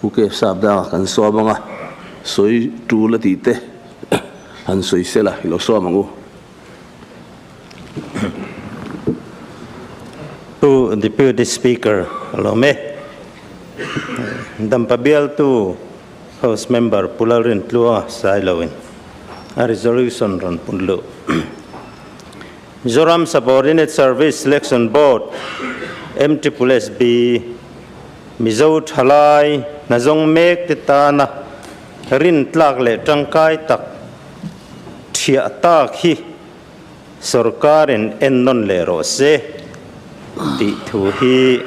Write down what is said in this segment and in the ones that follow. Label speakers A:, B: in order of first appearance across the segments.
A: Uke Sapdanga kan Sapdanga soi tu la ti te han soi sela ilo Sapdangu.
B: To the deputy speaker, hello me. Dampabial to House Member Pularin Tlua Sailowin. A resolution run Punlu. Mizoram Subordinate Service Selection Board MSSSB Mizo Thalai Nazong Mek Titana Rin Tlak Le Tangkai Tak Tia Tak Hi Sorkarin Ennon Le Rose Di Thu Hi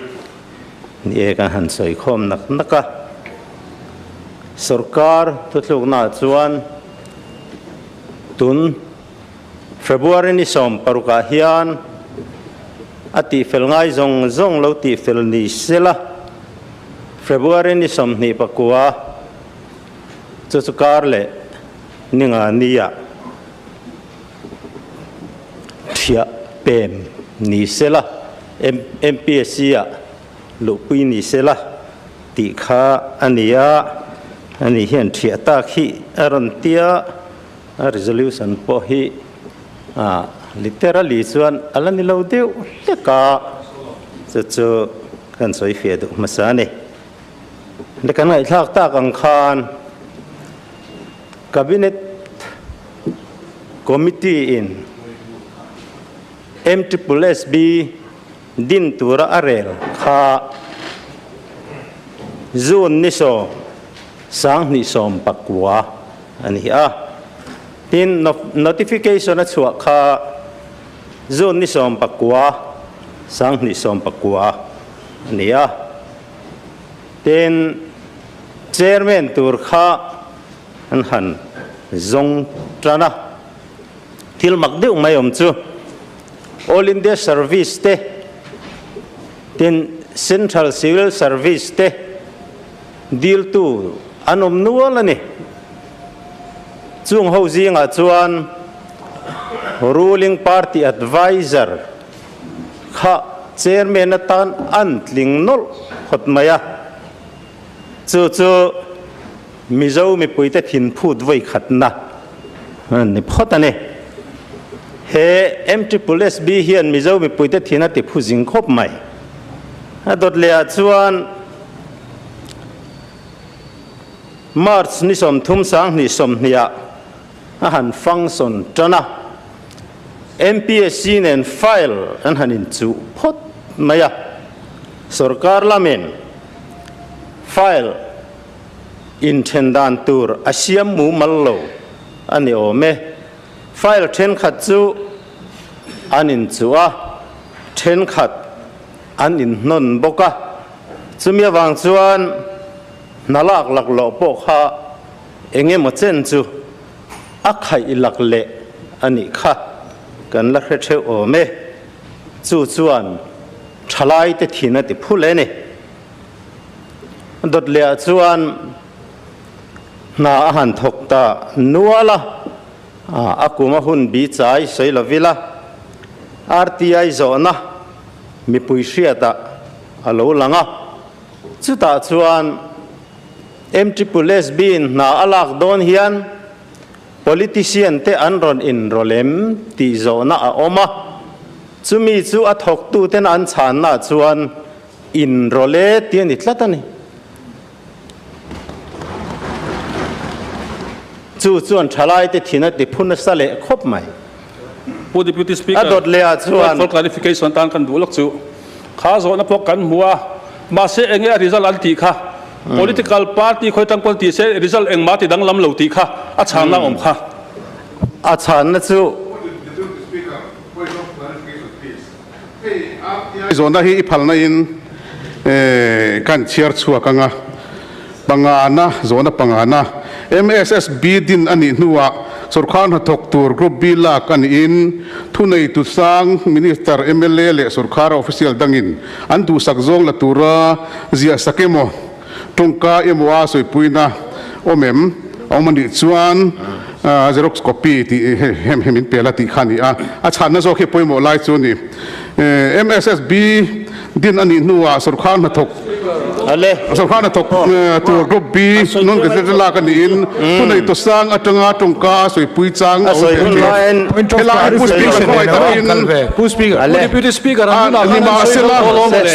B: Nieka Han Soi Khom Nak Naka Sorkar Tutluk Na Chuan Tun February ni som paruka hian ati fel ngai zong lo ti fel ni sela February ni som ni pakua chuchukar le ninga nia thia pem ni sela MPSC ya lupui ni sela ti kha ania ani hian thia ta khi aron tia a resolution po hi literally chuan alani lo deu leka chu kan soi fe du masani lekan ngai thak ta kang khan cabinet committee in MSSSB din tura arel kha zone ni so sang ni som pakwa ani tin notification at suwa ka zone ni som pakwa sang ni som pakwa niya tin chairman tur kha han zong trana til magdeu mayom chu all India service te tin central civil service te deal tu anom nuwala ni chung ho zinga chuan ruling party advisor kha chairman atan antling nol khotmaya chu mizo mi puite thin phut voi khatna ni photane he MSSSB hian mizo mi puite thina ti phu jing khop mai adot le chuan March ni som thum sang ni som nia han function trana MPSC nen file an hanin chu phot maya sarkar lamen file intendant tur asiam mu mallo ani ome file 10 khat chu anin chuwa 10 khat anin non boka chumia wang chuan nalak lak lo po kha enge mo chen chu akhai ilak le ani kha kan la khe the o me chu chuan thalai te thina ti phule ne dot le chuan na han thok ta nuala akuma hun bi chai soila vila RTI zona mi puishia ta alo langa chu ta chuan MSSSB na alak don hian politician te anron in rolem ti zona a oma chumi chu a thok tu ten an chan na chuan in role ti ni tlatani chu chuan thalai te thina ti phun sale khop mai
C: Pu Deputy Speaker
B: adot le chuan
C: for clarification tan kan dulok chu kha zona pok kan muwa ma se enge result an ti kha political party khoi tang pol ti se result eng ma ti dang lam lo ti kha a chan na om kha
B: a chan na chu
D: zona hi iphalna in kan chair chua kanga pangana zona pangana MSSB din ani nuwa Surkhan hatok tur group bila kan in thunei tu sang minister MLA le surkar official dangin antu sakzong la tura zia sakemo tungka emwa soi puina omem omani chuan xerox copy ti hemin pela ti khani a chana zo khe poimo lai chu ni MSSB din ani nuwa Surkhan hatok
B: ale
D: so khana tok tu group B non ke te la kan in tu nei to sang atanga tongka soi pui chang
B: a soi hun lain
C: Pu Speaker. Deputy Speaker.
D: ni ma sela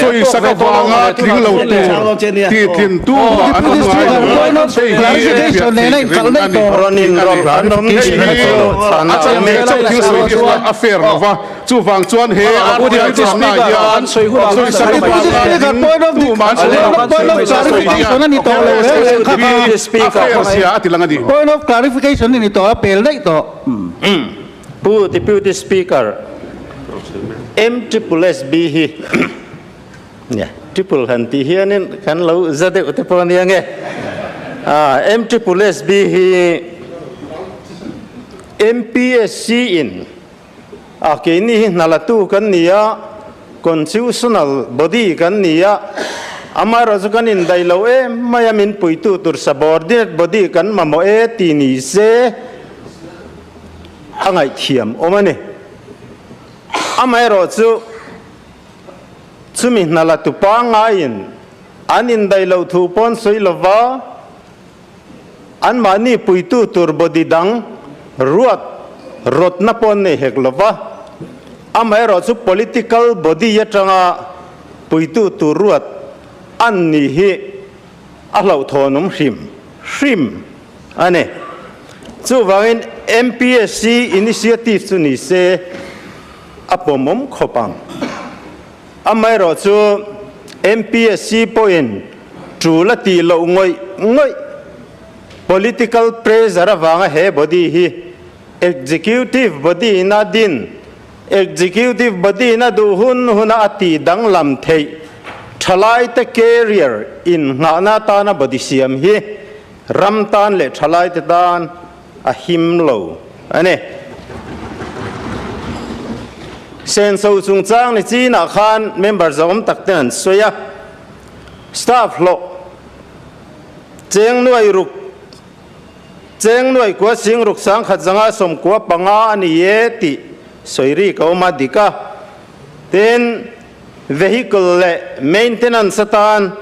D: soi sakawanga tling lo tu ti tin tu
E: Deputy Speaker, point of clarification nei kalnai to
B: ronin rom ranom
D: acha me chau thil soi is not affair nova chu wang chuan he
C: Deputy Speaker.
D: soi sakawanga
E: point of clarification ni to
B: Deputy Speaker
D: sia atilanga di
E: point of clarification ni to pel nei to
B: Pu Deputy Speaker MSSSB hi ya triple hanti hianin kan lo zade utepon yang MSSSB hi MPSC in akini nalatu kan niya constitutional body kan niya amaro kan in dailo mayamin puitu tur subordinate body kan mamo tini se angai thiam omane amaro chumi nalatu pa ngain anin dailo thu pon soilova an mani puitu tur body dang ruat rot na pon ne heklova amaro chu political body yatanga puitu tur ruat an ni hi alau thonum hrim ane chu wangin MPSC initiative chu ni se apomom khopang amaro chu MPSC point trulati lo ngoi political pressure wanga he body hi executive body na din executive body na du huna ati dang lam thei thalai te career in ngana ta na body siam hi ram tan le thalai te dan a him lo ane sen so chung chang ni chi na khan member zom tak ten soya staff lo cheng nuai ruk cheng nuai kwa sing ruk sang khat zanga som kwa panga ani ye ti soiri ko ma dika ten vehicle le maintenance tan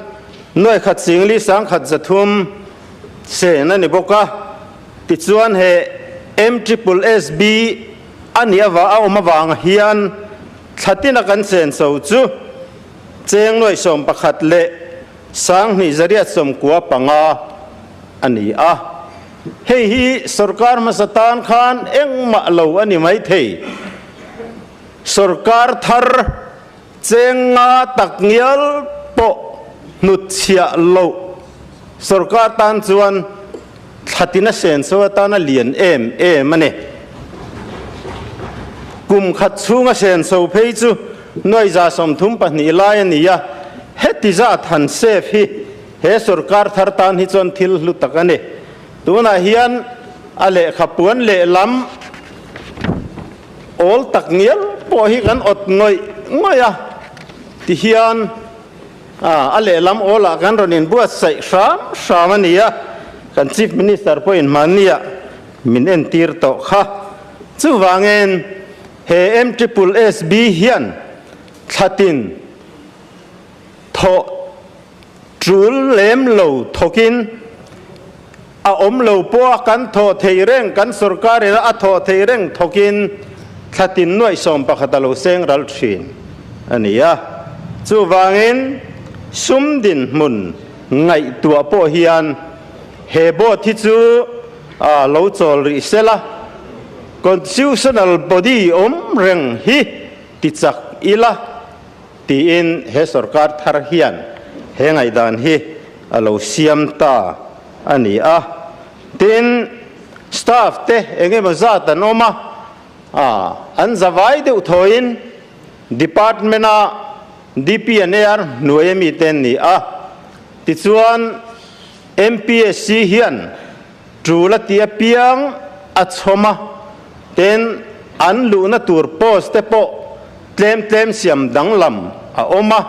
B: nuai khat sing li sang khat zathum se na ni boka ti chuan he MSSSB ania wa awma wang hian thlatina kan sen so chu cheng noi som pakhat le sang ni zaria som kwa panga ani a hei hi sarkar masatan khan engma lo ani mai thei sarkar thar chenga takngial po nutchia lo sarkar tan chuan thlatina sen so tana lian mane kum khat chunga sen so phei chu noi za som thum pahni lai ania heti za than sef hi he sarkar thar tan hi chon thil hlu takane tuna hian ale khapuan le lam ol taknial po hi kan ot ngoya ti hian ale lam ola kan ronin buat sai shamania kan chief minister point mania min en tir to kha chu wangen he MSSSB hian thatin tho trul lem lo thokin a om lo po kan tho thei reng kan sarkar a tho thei reng thokin thatin noi som pakhatalo seng ral thin ania chu wangin sum din mun ngai tua po hian he bo thi chu lo chol ri sela constitutional body reng hi ti chak ila ti in he sarkar thar hian he ngai dan hi alo siam ta ani a tin staff te enge mazat anoma an zawai de uthoin department a DPNR noemi ten ni a ti chuan MPSC hian trula tia piang achoma ten an lu na tur post te po tlem siam danglam a oma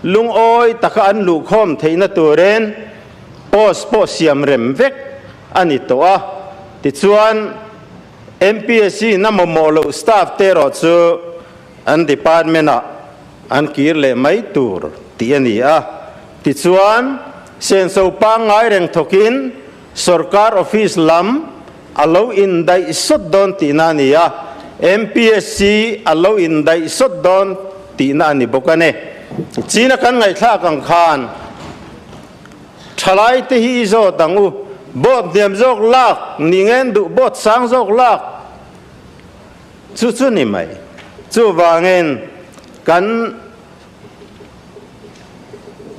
B: lung oi taka an lu khom theina turen post po siam rem vek ani to a ti chuan MPSC na momolo staff te ro chu an department a an kir le mai tur ti ani a ti chuan sen so pa ngai reng thokin sarkar office lam alo in dai sot don ti na nia MPSC alo in dai sot don ti na ni bokane china kan ngai thla kang khan thalai te hi zo tangu bot diam jok lak ningen du bot sang jok lak chu ni mai chu wangen kan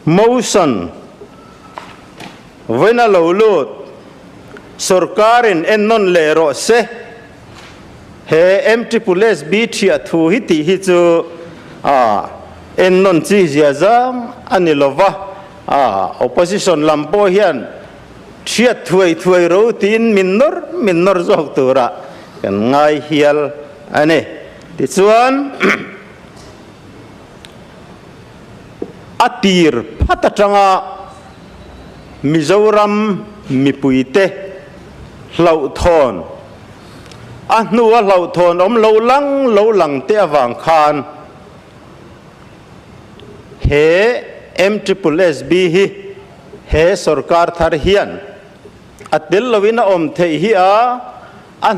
B: motion vena lo lut sarkarin en non le ro se he MSSB thia thu hi ti hi chu en non chi zia zam ani lova opposition lampo hian thia thuai ro tin minor jok tura kan ngai hial ane ti chuan atir phatatanga Mizoram mipuite lau thon nuwa lau thon om lo lang te awang khan he MSSB hi he sarkar thar hian atil lovina om thei hi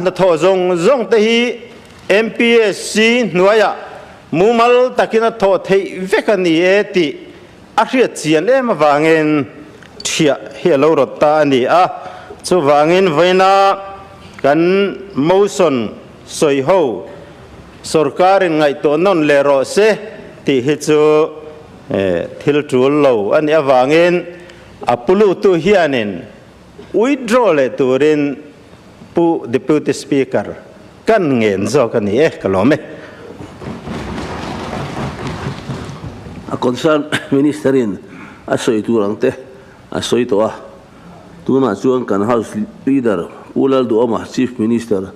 B: na tho zong te hi MPSC nuaya mumal takina tho thei vekani eti ahriat chian em wangen thia hello rota ni chu wangin voina kan motion soi ho sarkarin ngai to non le ro se ti hi chu thil tul lo ani awangin apulu tu hianin withdraw le turin pu deputy speaker kan ngen zo kan ni kalome
A: a concern ministerin a soi turang te a soi to tuna chuan kan house leader Pu Duhoma chief minister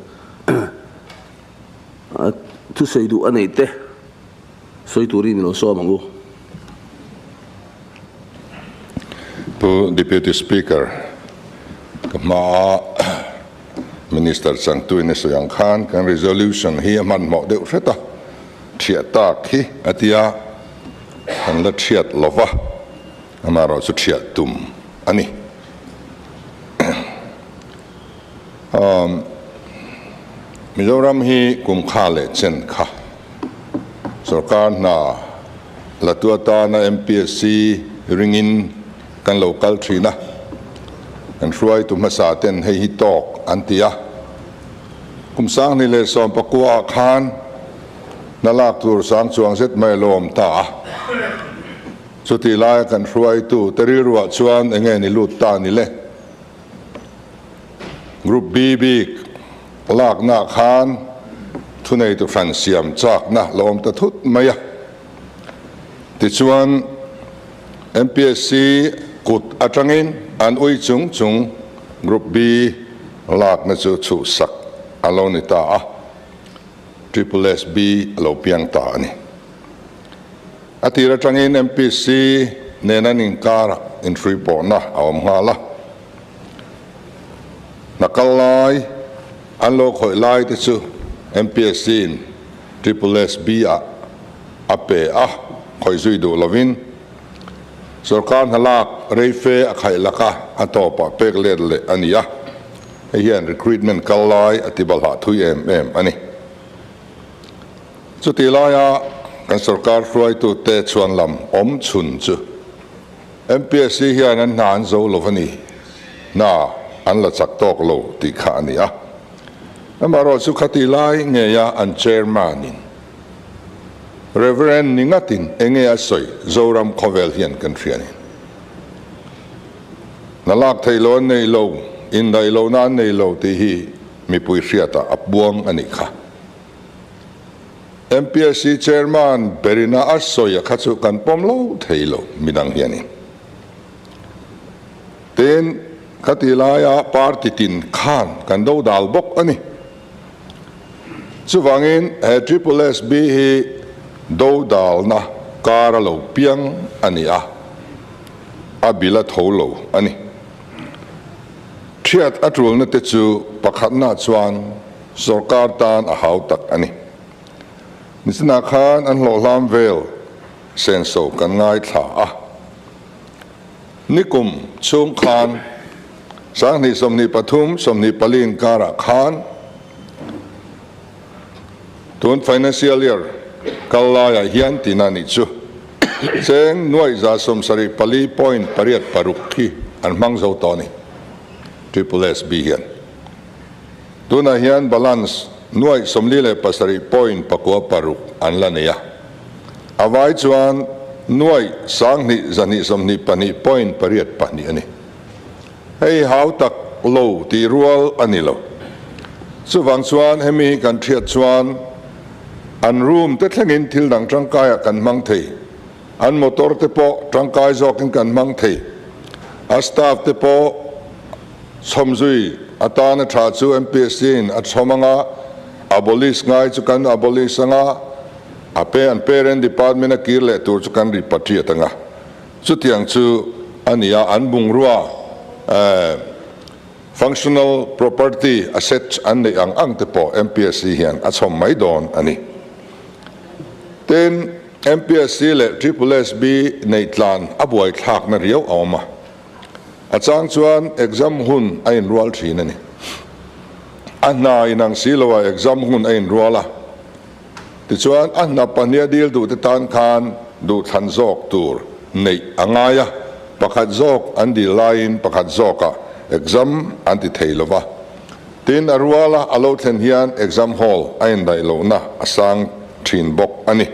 A: tu sei du anei te soi turin lo so mangu
F: Pu deputy speaker kama minister sang tu ne so yang khan kan resolution hi man mo de feta thia ta khi atia an la thiat lova amaro su thiat tum ani Mizoram hi kum kha le chen kha sarkar na latuata na MPSC ringin kan local trina kan ruai tu masa ten hei hi tok antia kum sang ni le som pakua khan nalak tur sang chuang set mai lom ta chuti lai kan ruai tu teri ruwa chuan enge ni lut ta ni le group B lak na khan thunei tu fan siam chak na lom ta thut maya ti chuan MPSC kut atangin an ui chung group B lak na chu sak aloni ta SSSB alo piang ta ni atira tangin MPSC nena ning kara in Freeport na awam hala nakalai an lo khoi lai te chu MPSC in SSSB ape khoi zui du lovin sarkar halak reife akhai laka atopa pek le ania hian recruitment kalai atibal ha thui ani chuti laya kan sarkar ruai tu te chuan lam om chun chu MPSC hian an nan zo lovani na an la chak tok lo ti kha ania amaro chu khati lai nge ya an chairman in Reverend ningatin enge asoi zoram khovel hian kan thriani nalak thailon nei lo in dai lo nan nei lo ti hi mi pui hriata abuang ani kha MPSC chairman berina asoi khachu kan pomlo thailo midang hiani ten khatilaya party tin khan kan do dal bok ani chuwangin SSSB hi do dal na kara lo piang ania abila tholo ani thiat atrul na te chu pakhat na chuan sarkar tan a hau tak ani nisna khan an lo lam vel senso kan ngai tha nikum chung khan sang ni somni pathum somni palin kara khan tun financial year kalaya hian tinani chu cheng nuai za som sari pali point pariat parukhi an mangzo toni triple SB hian tuna hian balance nuai somli le pasari point pakwa paruk an lania avai chuan nuai sang ni zani somni pani point pariat pani ani hei hau tak lo ti rual ani lo chu wang chuan hemi kan thiat chuan an room te thlengin thil dang tangkaya kan mang thei an motor te po tangkai zokin kan mang thei a staff te po somzui atana tha chu MPSC in at somanga abolis ngai chu kan abolis anga ape an parent department a kirle tur chu kan repatriate anga chu tiang chu ania an bungrua functional property assets an nei ang te po MPSC hian a chom mai don ani ten MPSC le triple SB nei tlan abuai thak na riau awma achang chuan exam hun ain rual thin ani anna inang silowa exam hun ain ruala ti chuan anna pania dil du te tan khan du than zok tur nei angaya pakhat zok an di line pakhat zoka exam anti theilova tin arwala alo thlen hian exam hall ain dai lo na asang thin bok ani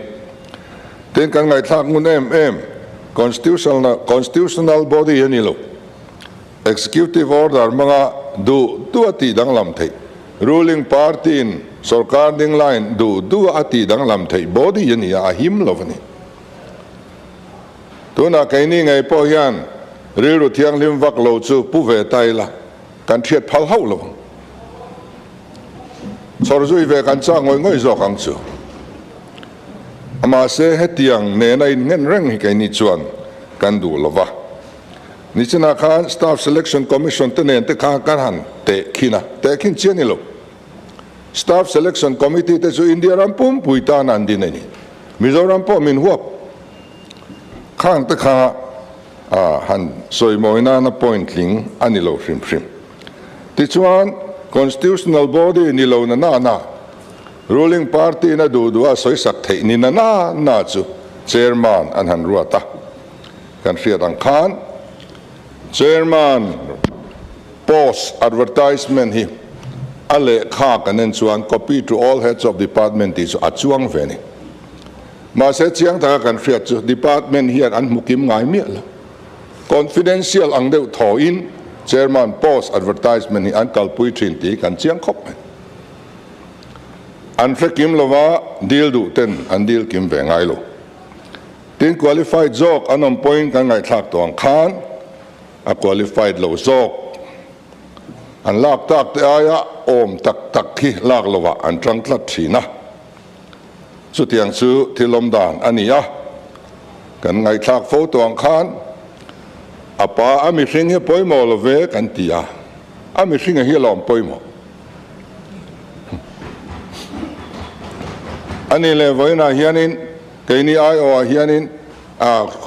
F: ten kan ngai thak ngun em constitutional body ani lo executive order manga du ati dang lam thei ruling party in sarkar ding line du ati dang lam thei body ani a him lovani tuna kaini ngai po hian riru thiang lim vak lo chu pu ve tai la kan thiat phal hau lo sorzui ve kan cha ngoi zo kang chu ama se hetiang ne na in ngen reng hi kaini chuan kan du lova nichina khan staff selection commission te nen te kha kan han te khina te khin chiani lo staff selection committee te chu india ram pum puita nan din ani mizoram po min huap khang te kha han soi moina na point ling ani lo frim ti chuan constitutional body ni lo na ruling party na du soi sak thei ni na chu chairman an han ruata kan riat ang khan chairman post advertisement hi ale kha kanen chuan copy to all heads of department is achuang veni ma se chiang ta kan riat chu department hian an mukim ngai mi la confidential ang deuh tho in chairman post advertisement hi an kalpui thin ti kan chiang khop an frekim lova deal du ten an deal kim ve ngai lo tin qualified jok anom point kan ngai thak tong khan a qualified lo jok an lak tak te aya om tak khi lak lova an tang tlat thina chu tiang chu thilom dan ania kan ngai thak fo tong khan apa ami hring he poimo lo ve kan tia ami hring hi lom poimo ani le voina hianin keini ai o hianin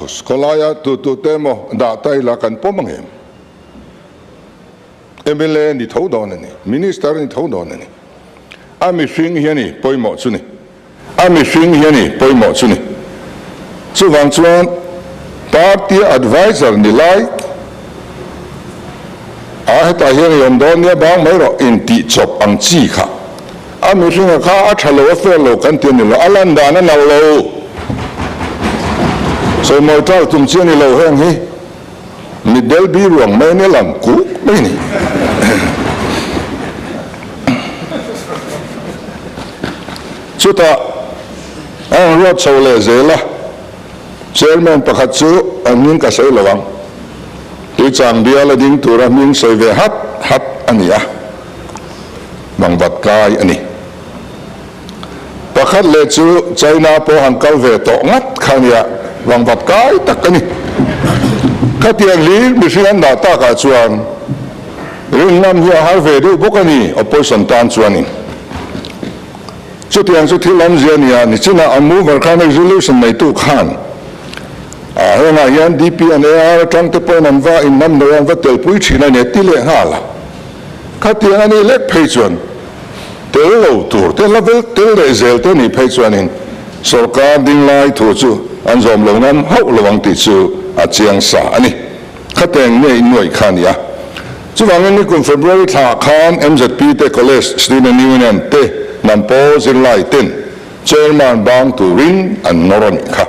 F: skolaya tu temo da tai la kan pomangem emele ni thodon ani minister ni thodon ani ami hring hiani poimo chuni ami hring hiani poimo chuni chu wang chuan party advisor ni lai a heta hian yom don ya bang mai ro in ti chop ang chi kha ami hring kha a thalo fe lo kan tin ni lo alan da na lo so mo tal tum chen ni lo heng hi mi del bi ruang mai ni lam ku mai ni chuta ang ro chole zela chairman pakhat chu anin ka sei lawang tu chang dia la ding tura ming soi ve hat ania bangbat kai ani pakhat le chu china po hangkal ve to ngat khania bangbat kai takani khatiang li misian da ta ka chuan ring nam hi har ve du bokani opposition tan chuanin chu tiang chu thilam ziania ni china amu verkhan resolution nei tu khan hiện nay hiện DPNR trong tập đoàn ăn va in năm nơi ăn va tel pui chỉ này tỷ lệ hà là khát tiếng anh ấy lết phê chuẩn tel lâu tour tel level tel để zel tel ni phê chuẩn in sarkar ding lai thu chu an zom lo ngam hau lawang ti chu a chiang sa ani khát tiếng này nuôi khan ya chu wang ni kun February tha khan MZP te college student union te nam po zin lai ten chairman bang tu rin an noron kha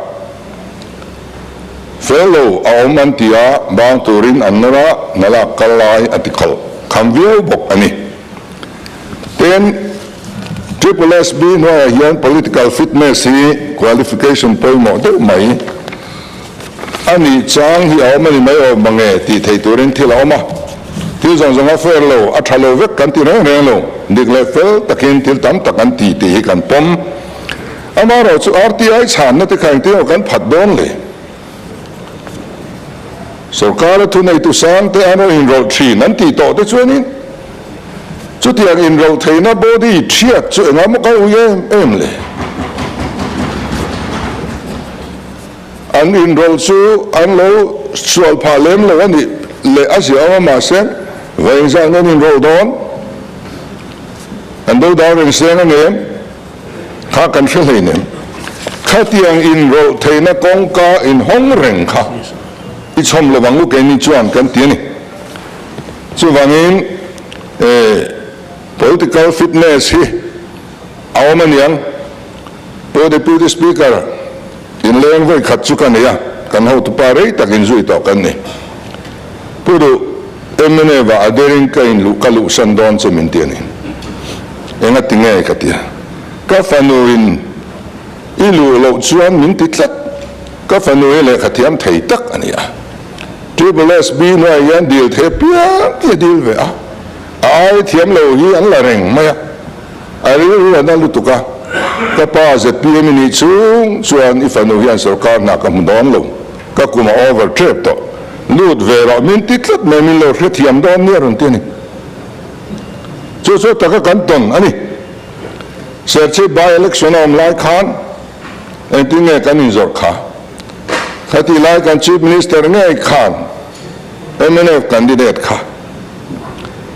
F: fellow aumantia bang turin annora nala kalai article kamvio bok ani then triple SB no hian political fitness hi qualification poimo de mai ani chang hi aumani mai o mange ti thei turin thilawma til zong zong a fellow a thalo vek kan ti re lo digle fel takin til tam takan ti ti kan pom amaro chu RTI chan na te khang ti o kan phat don le sarkar thu nei tu sang te ano enroll thi nan ti to te chuanin chu tiang enroll theina body thiat chu engam ka u em le an enroll chu an lo sual pha lem lo ani le asia ma sen veng sang nan enroll don an do da ren sen anem kha kan shel nem kha tiang enroll theina kong ka in hong reng kha chom le bangu ke ni chuan kan ti ni chu wangin political fitness hi awman yang deputy speaker in leng voi khat chu kan ya kan ho tu pare takin zui to kan ni pudu emene va adering ka in lu kalu sandon che min ti ni enga tinge ka tia ka fanu in ilu lo chuan min ti tlat ka fanu le khathiam thei tak ania triple SB no yan deal the pia ke deal ve ai thiam lo hi an la reng ma ya ai ru na lu tu ka pa ze PM ni chung chuan ifanu hian sarkar na ka mudon lo ka kuma over trip to lut ve ro min titlat me min lo thiam don ni ron ti ni chu ta ka kan ton ani serche by election om lai khan en ti nge kan in zor kha khati lai kan chief minister nge khan MNF candidate kha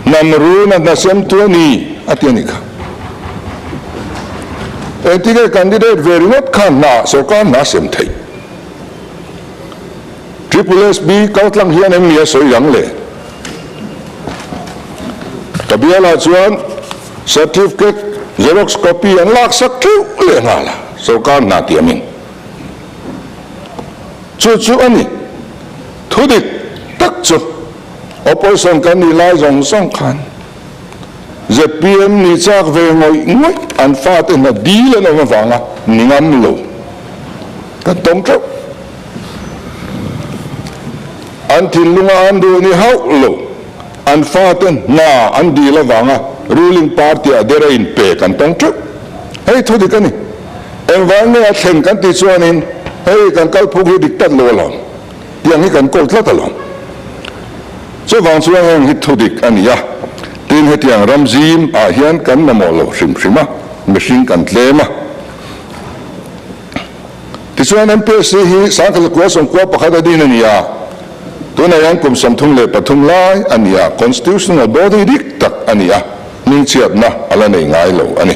F: namru na sem tu ni atiani kha etige candidate very not khan na sarkar na sem thei triple SB kautlang hian em ni soi yang le tabiala chuan certificate xerox copy an lak sak thu le ngala sarkar na tiamin chu ani thudik tak chu opposition kan ni lai jong song khan je PM ni chak ve ngoi an fa te na dile no wanga ningam lo kan tong chu an tin lunga an do ni hau lo an fa te na an dile wanga ruling party adera in pe kan tong chu hei thudik ani em wang ne a thleng kan ti chuanin hei kan kal phugi diktat lo lo tiang hi kan kol thlat lo so wang chuan heng hit thudik ania tin hetiang ramzim a hian kan namolo hrimhrima machine kan tlema tichuan MPSC hi sangkal kwa song kwa pakhat adin ania tuna yang kum samthung le pathum lai ania constitutional body dik tak ania ning chiat na ala nei ngai lo ani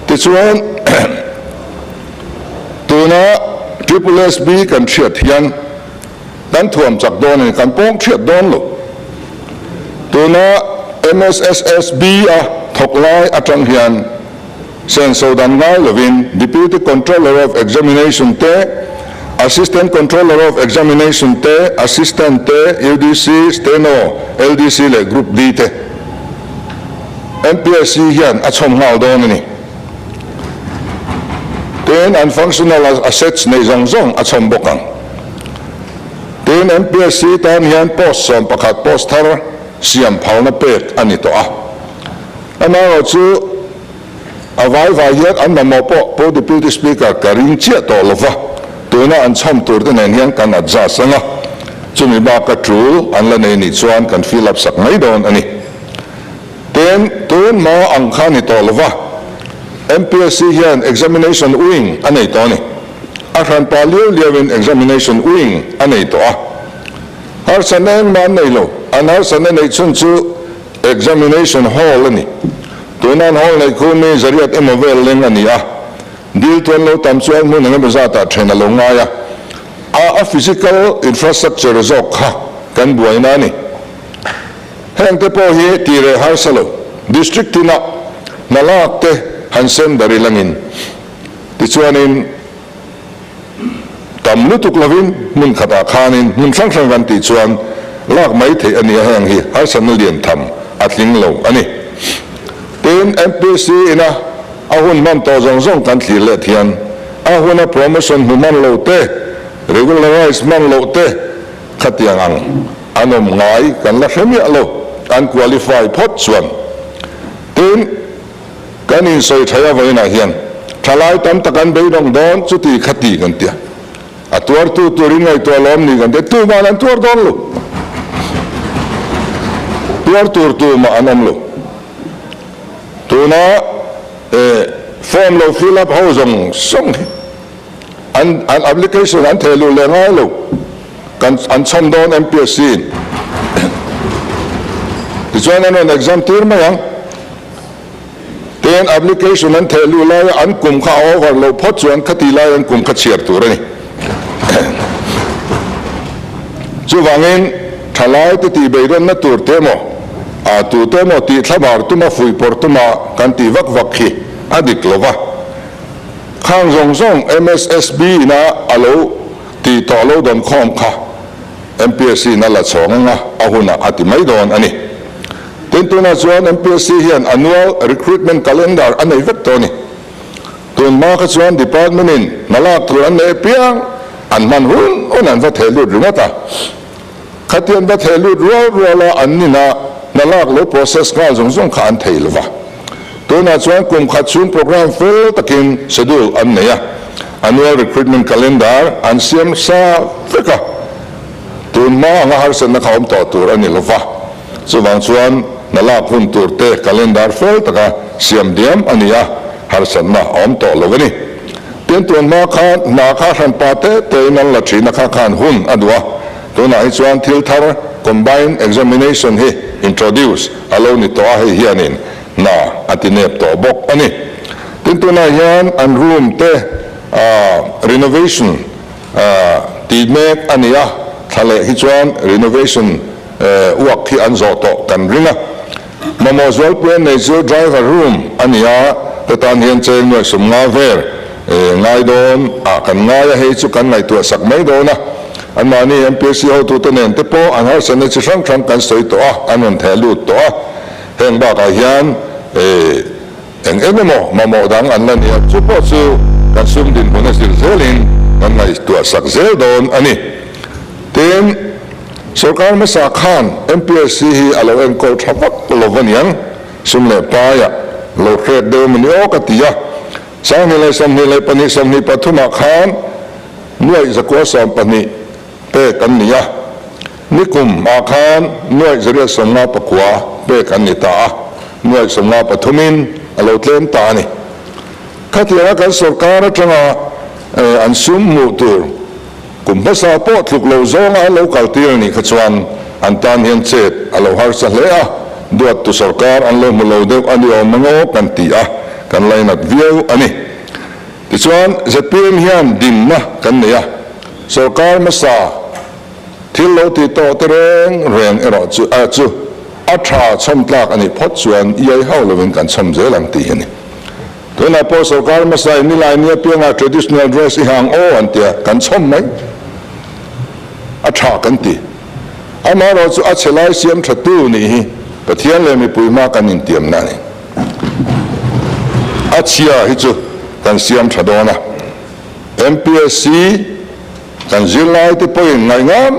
F: tichuan tuna triple SB kan thiat hian dan thuam chak don kan pong thiat don lo tuna MSSSB a thoklai atang hian sen sodan ngai lovin deputy controller of examination te assistant controller of examination te assistant te UDC steno LDC le group D te MPSC hian achom ngau don ni ten and functional assets nei zong zong achom bokang ten MPSC tan hian post som pakhat post thar siam phawna pek ani to a ama chu avai vai hian an namo po deputy speaker karing chia to lova tuna an chom tur te nen hian kan adja sanga chumi ba ka tru an la nei ni chuan kan fill up sak mai don ani ten tun ma ang khan ni to lova MPSC hian examination wing anei to ni ran palio liavin examination wing anei to a har saneng man nei lo anar sanen nei chun chu examination hall ani tunan hall nei khumi zariat emovel leng ani a dil ton lo tam chuan mun nga bazata thena lo nga ya a physical infrastructure zok kha kan buaina ni heng te po hi tire har salo district tina nalak te hansen dari langin ti chuanin tam lutuk lovin mun khata khanin mun sang sang kan ti chuan lak mai the ani heng hi har san lian tham atling lo ani ten MPC ina ahun man to zong zong kan thli le thian ahuna promotion human lo te regularize man lo te khatiang ang anom ngai kan la hemia lo an qualify phot chuan ten kan in soi thaya voina hian thalai tam takan be dong don chuti khati kan tia atuar tu turin ngai to lom ni kan te tu ma lan tuar don lo tuar tur tu ma anam lo tuna form lo fill up ho zong song an application an thelu le ngai lo kan an chom don MPSC ti chuan an exam tir ma yang ten application an thelu la an kum kha over lo phot chuan khati la an kum kha chiar tur ani chu wangin thalai te ti beiron na tur te mo a tu te mo ti thlabar tu ma fui por tu ma kan ti vak vak khi adik lova khang zong zong MSSB na alo ti to lo don khom kha MPSC na la chonga ahuna ati mai don ani ten tu na chuan MPSC hian annual recruitment calendar anei vek to ni tun ma kha chuan department in nalak tur an ne piang an man hun onan va thelu ringata khatian va thelu rola annina nalak lo process ka zong zong kha an theilwa tuna chuan kum khatchun program fel takin schedule an neya annual recruitment calendar an siam sa feka tun ma nga har san na khawm to tur ani lova chuwang chuan nalak hun tur te calendar fel taka siam diam ania har san na om to lovani ten tun ma kha na kha han pate te nan la thina kha khan hun adwa tuna hi chuan thil thar combined examination hi introduce alo ni to hi hianin na atinep to bok ani tintuna hian an room te renovation ti mek ania thale hi chuan renovation uak hi an zo to kan ringa mamozol pen nei chu driver room ania tatan hian chen noi sum nga ver ngai don a kan ngai he chu kan ngai tu sak mai dona an mani MPSC ho tu to nen te po an har san chi sang sang kan soi to a anon thelu to a heng ba ka hian eng ememo mamo dang an la ni chu po chu kan sum din bona sil zelin kan ngai tu sak zel don ani ten sarkar ma sa khan MPSC hi alo en ko thapak lovaniang sum le pa ya lo khet de mani o ka tia sang ni le sam ni le pani sam ni pathuma khan nuai zakwa sam pani pe kan niya nikum ma khan nuai zaria samna pakwa pe kan ni ta nuai samna pathumin alo tlem ta ni khatia kan sarkar atanga an sum mu tur kum basa po thluk lo zonga local tir ni khachuan an tan hian chet alo har sa hle a duat tu sarkar an lo mulo deu ani o mango kan ti a kan lainat vieu ani tichuan zpm hian din na kan neya sarkar masa thil lo ti to tereng reng ero chu a chu a tha chom tlak ani phot chuan iai hau lovin kan chom zelang ti ani tuna po sarkar masa ni lai ni pianga traditional dress I hang o antia kan chom mai a tha kan ti ama ro chu a chelai siam thatu ni hi pathian le mi puima kan in tiam na ni a chia hi chu kan siam thadona MPSC kan zilai te poin ngai ngam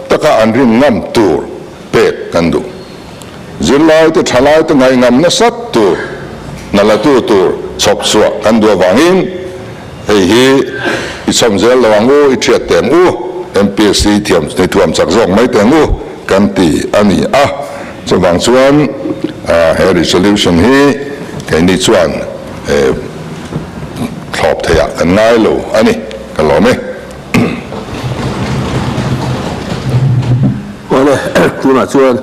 F: taka anrin ngam tur pek kan du zilai te thalai te ngai ngam na sat tu nala tu tur chop suwa kan du wangin hei hi I chom zel lawangu I thiat tem u MPSC thiam ni tuam chak zong mai tem u kan ti ani a chawang chuan he resolution hi kai ni chuan thlop thaya kan ngai lo ani kan lo me
A: Ole, tuna chuan